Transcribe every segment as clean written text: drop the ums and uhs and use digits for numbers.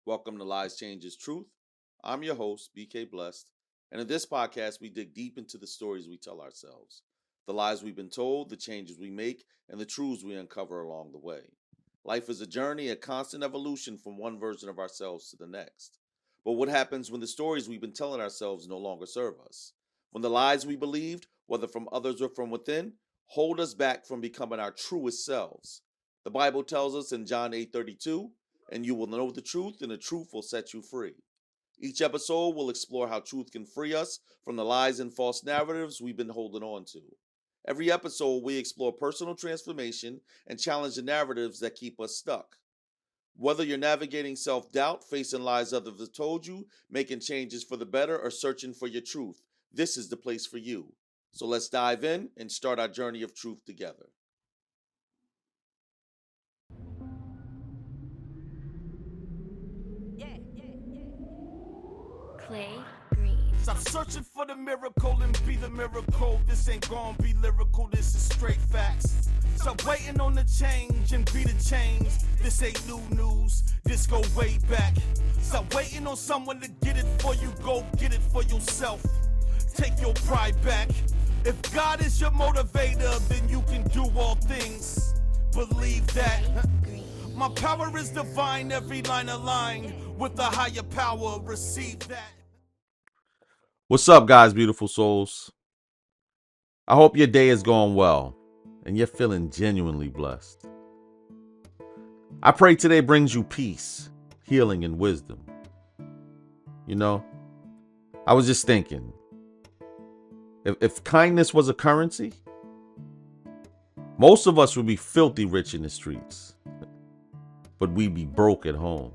Welcome to Lies Changes Truth. I'm your host, BK Blessed, and in this podcast, we dig deep into the stories we tell ourselves, the lies we've been told, the changes we make, and the truths we uncover along the way. Life is a journey, a constant evolution from one version of ourselves to the next. But what happens when the stories we've been telling ourselves no longer serve us? When the lies we believed, whether from others or from within, hold us back from becoming our truest selves? The Bible tells us in John 8:32, and you will know the truth, and the truth will set you free. Each episode will explore how truth can free us from the lies and false narratives we've been holding on to. Every episode, we explore personal transformation and challenge the narratives that keep us stuck. Whether you're navigating self doubt, facing lies others have told you, making changes for the better, or searching for your truth, this is the place for you. So let's dive in and start our journey of truth together. Klae Beats. Stop searching for the miracle and be the miracle. This ain't gonna be lyrical, this is straight facts. Stop waiting on the change and be the change. This ain't new news, this go way back. Stop waiting on someone to get it for you, go get it for yourself. Take your pride back. If God is your motivator, then you can do all things. Believe that. My power is divine, every line aligned with the higher power. Receive that. What's up, guys, beautiful souls? I hope your day is going well and you're feeling genuinely blessed. I pray today brings you peace, healing, and wisdom. You know, I was just thinking, if kindness was a currency, most of us would be filthy rich in the streets, but we'd be broke at home.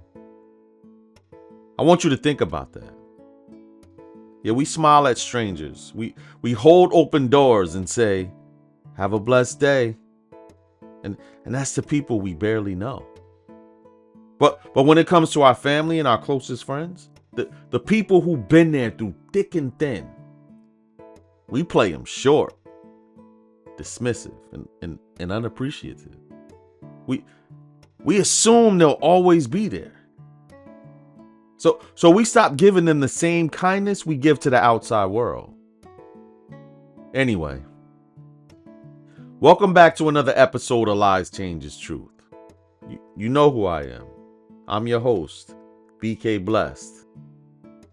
I want you to think about that. Yeah, we smile at strangers. We hold open doors and say, have a blessed day. And that's the people we barely know. But when it comes to our family and our closest friends, the people who've been there through thick and thin, we play them short, dismissive, and unappreciative. We assume they'll always be there. So we stop giving them the same kindness we give to the outside world. Anyway, welcome back to another episode of Lies Changes Truth. You know who I am. I'm your host, BK Blessed.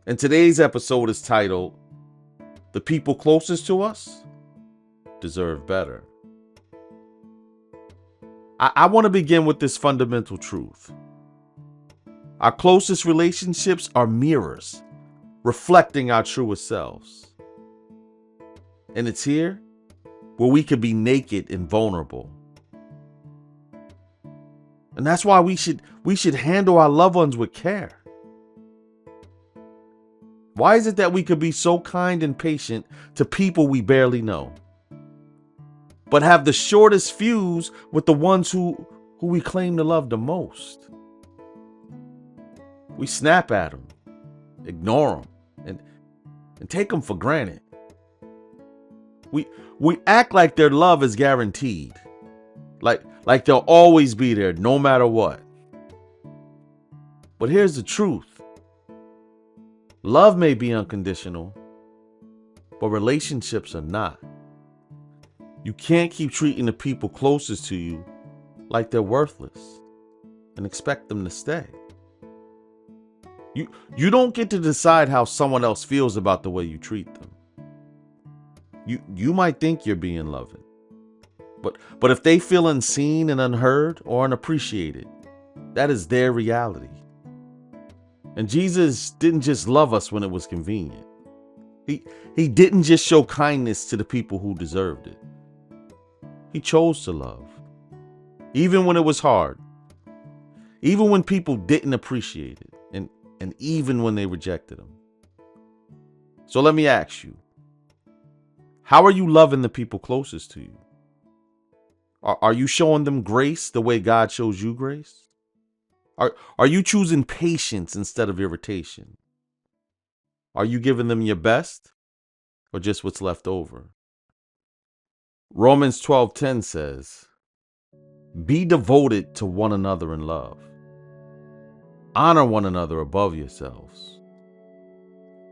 And today's episode is titled, The People Closest to Us Deserve Better. I want to begin with this fundamental truth. Our closest relationships are mirrors, reflecting our truest selves. And it's here where we can be naked and vulnerable. And that's why we should handle our loved ones with care. Why is it that we could be so kind and patient to people we barely know, but have the shortest fuse with the ones who we claim to love the most? We snap at them, ignore them, and take them for granted. We act like their love is guaranteed, like they'll always be there no matter what. But here's the truth. Love may be unconditional, but relationships are not. You can't keep treating the people closest to you like they're worthless and expect them to stay. You don't get to decide how someone else feels about the way you treat them. You might think you're being loving, but if they feel unseen and unheard or unappreciated, that is their reality. And Jesus didn't just love us when it was convenient. He didn't just show kindness to the people who deserved it. He chose to love, even when it was hard, even when people didn't appreciate it, and even when they rejected him. So let me ask you, how are you loving the people closest to you? Are you showing them grace the way God shows you grace? Are you choosing patience instead of irritation? Are you giving them your best or just what's left over? Romans 12:10 says, be devoted to one another in love. Honor one another above yourselves.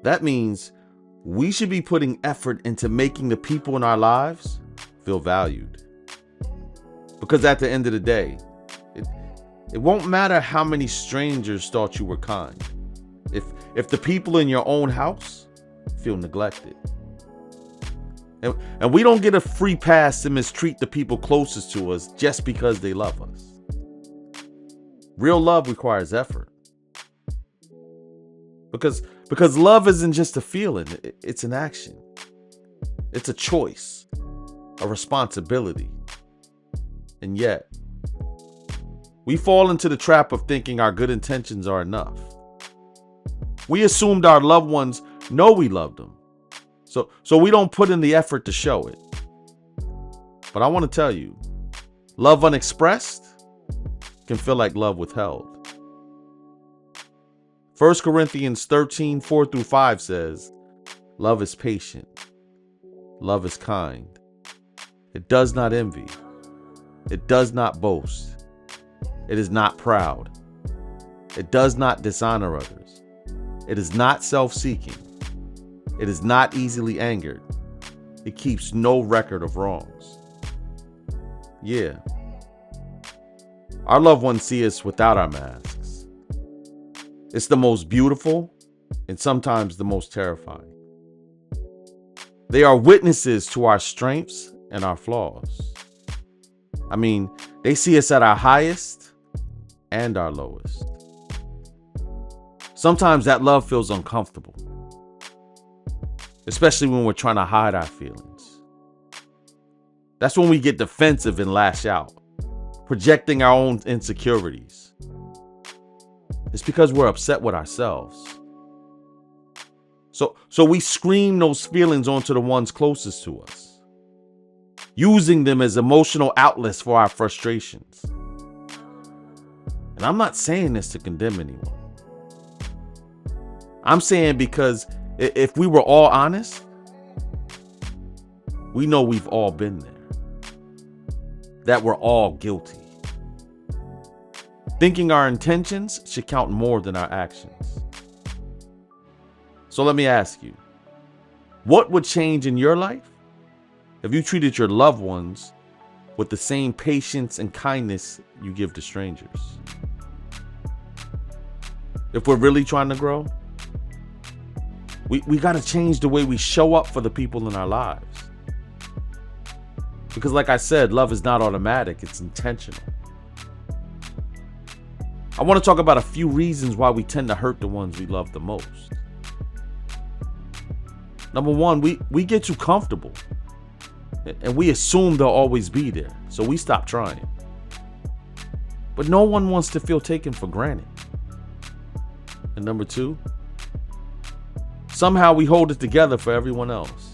That means we should be putting effort into making the people in our lives feel valued. Because at the end of the day, it won't matter how many strangers thought you were kind if the people in your own house feel neglected. And we don't get a free pass to mistreat the people closest to us just because they love us. Real love requires effort. Because love isn't just a feeling, it's an action. It's a choice, a responsibility. And yet, we fall into the trap of thinking our good intentions are enough. We assumed our loved ones know we loved them. So we don't put in the effort to show it. But I want to tell you, love unexpressed can feel like love withheld. 1 Corinthians 13, 4-5 says, love is patient. Love is kind. It does not envy. It does not boast. It is not proud. It does not dishonor others. It is not self-seeking. It is not easily angered. It keeps no record of wrongs. Yeah. Our loved ones see us without our masks. It's the most beautiful and sometimes the most terrifying. They are witnesses to our strengths and our flaws. I mean, they see us at our highest and our lowest. Sometimes that love feels uncomfortable, especially when we're trying to hide our feelings. That's when we get defensive and lash out, projecting our own insecurities. It's because we're upset with ourselves. So we scream those feelings onto the ones closest to us, using them as emotional outlets for our frustrations. And I'm not saying this to condemn anyone. I'm saying because if we were all honest, we know we've all been there, that we're all guilty. Thinking our intentions should count more than our actions. So let me ask you, what would change in your life if you treated your loved ones with the same patience and kindness you give to strangers? If we're really trying to grow, we got to change the way we show up for the people in our lives. Because like I said, love is not automatic, it's intentional. I want to talk about a few reasons why we tend to hurt the ones we love the most. Number one, we get too comfortable and we assume they'll always be there, so we stop trying. But no one wants to feel taken for granted. And number two, somehow we hold it together for everyone else.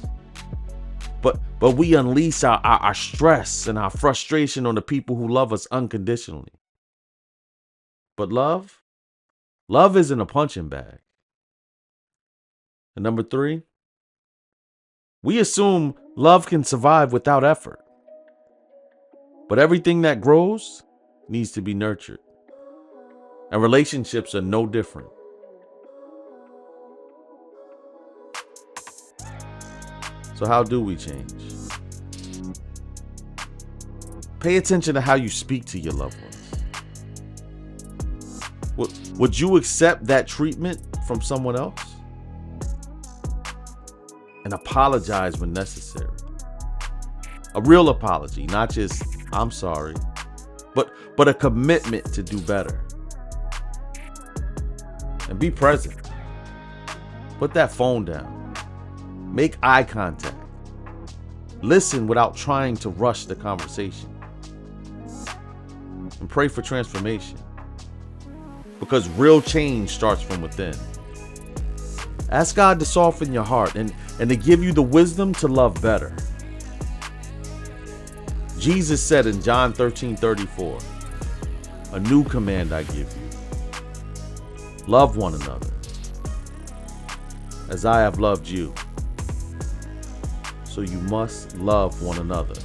But we unleash our stress and our frustration on the people who love us unconditionally. But love isn't a punching bag. And number three, we assume love can survive without effort. But everything that grows needs to be nurtured. And relationships are no different. So how do we change? Pay attention to how you speak to your loved ones. Would you accept that treatment from someone else? And apologize when necessary. A real apology, not just I'm sorry, but a commitment to do better. And be present. Put that phone down. Make eye contact. Listen without trying to rush the conversation. And pray for transformation. Because real change starts from within. Ask God to soften your heart and to give you the wisdom to love better. Jesus said in John 13:34, a new command I give you. Love one another as I have loved you. So you must love one another.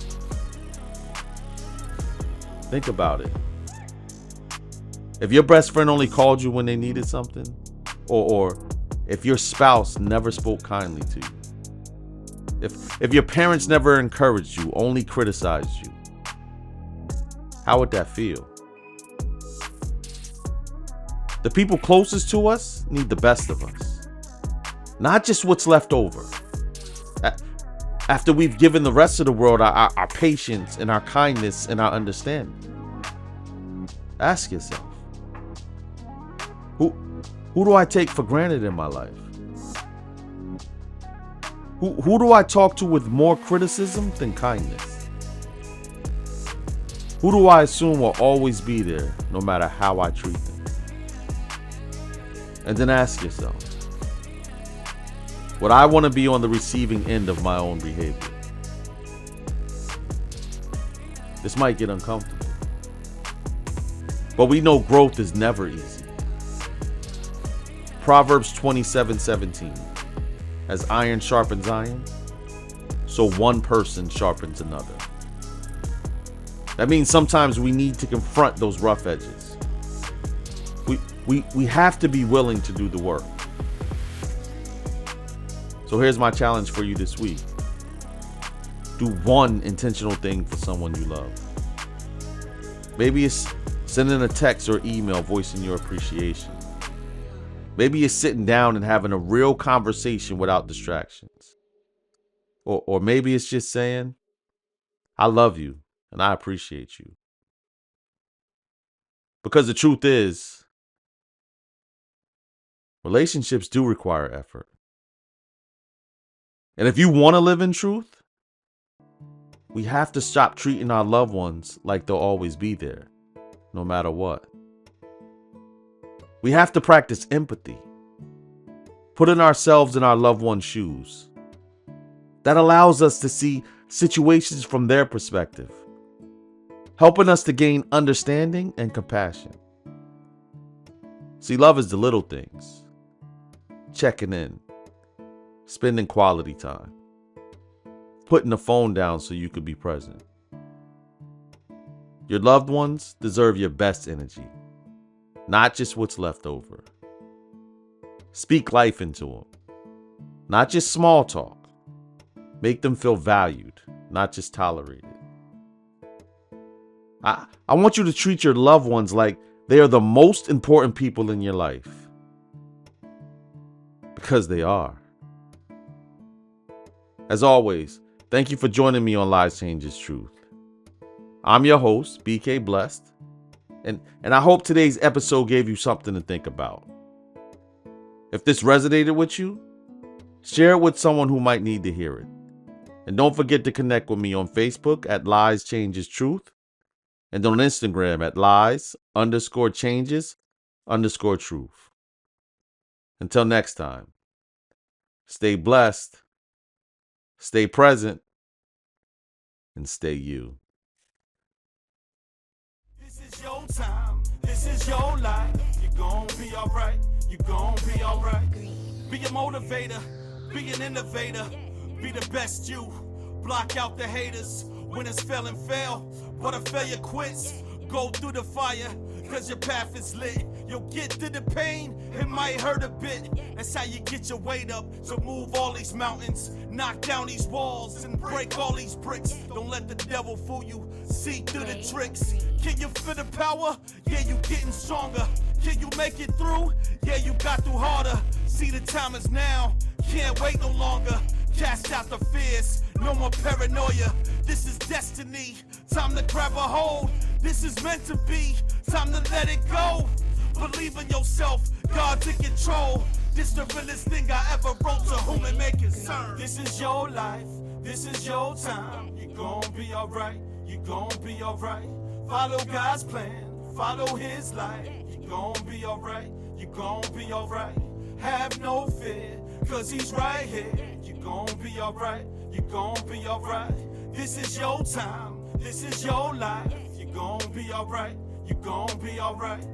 Think about it. If your best friend only called you when they needed something, or if your spouse never spoke kindly to you, if your parents never encouraged you, only criticized you, how would that feel? The people closest to us need the best of us, not just what's left over. After we've given the rest of the world our patience and our kindness and our understanding. Ask yourself, who do I take for granted in my life? Who do I talk to with more criticism than kindness? Who do I assume will always be there no matter how I treat them? And then ask yourself, would I want to be on the receiving end of my own behavior? This might get uncomfortable, but we know growth is never easy. Proverbs 27:17, as iron sharpens iron, so one person sharpens another. That means sometimes we need to confront those rough edges. We have to be willing to do the work. So here's my challenge for you this week. Do one intentional thing for someone you love. Maybe it's sending a text or email voicing your appreciation. Maybe it's sitting down and having a real conversation without distractions. Or maybe it's just saying, I love you and I appreciate you. Because the truth is, relationships do require effort. And if you want to live in truth, we have to stop treating our loved ones like they'll always be there, no matter what. We have to practice empathy, putting ourselves in our loved ones' shoes. That allows us to see situations from their perspective, helping us to gain understanding and compassion. See, love is the little things. Checking in, spending quality time, putting the phone down so you could be present. Your loved ones deserve your best energy, not just what's left over. Speak life into them, not just small talk. Make them feel valued, not just tolerated. I want you to treat your loved ones like they are the most important people in your life. Because they are. As always, thank you for joining me on Lies Changes Truth. I'm your host, BK Blessed, and I hope today's episode gave you something to think about. If this resonated with you, share it with someone who might need to hear it. And don't forget to connect with me on Facebook at Lies Changes Truth and on Instagram at Lies_changes_truth. Until next time, stay blessed, stay present, and stay you. This is your time, this is your life. You're gonna be alright, you're gonna be alright. Be a motivator, be an innovator, be the best you. Block out the haters, winners fail and fail, but a failure quits. Go through the fire, cause your path is lit. You'll get through the pain, it might hurt a bit. That's how you get your weight up, so move all these mountains. Knock down these walls and break all these bricks. Don't let the devil fool you, see through the tricks. Can you feel the power? Yeah, you getting stronger. Can you make it through? Yeah, you got through harder. See, the time is now, can't wait no longer. Cast out the fears, no more paranoia. This is destiny, time to grab a hold. This is meant to be, time to let it go. Believe in yourself, God's in control. This the realest thing I ever wrote, to whom it may concern. This is your life, this is your time. You're gonna be alright, you're gonna be alright. Follow God's plan, follow His light. You're gonna be alright, you're gonna be alright. Have no fear, cause He's right here. You're gonna be alright, you're gonna be alright. This is your time, this is your life. You're gonna be alright, you're gonna be alright.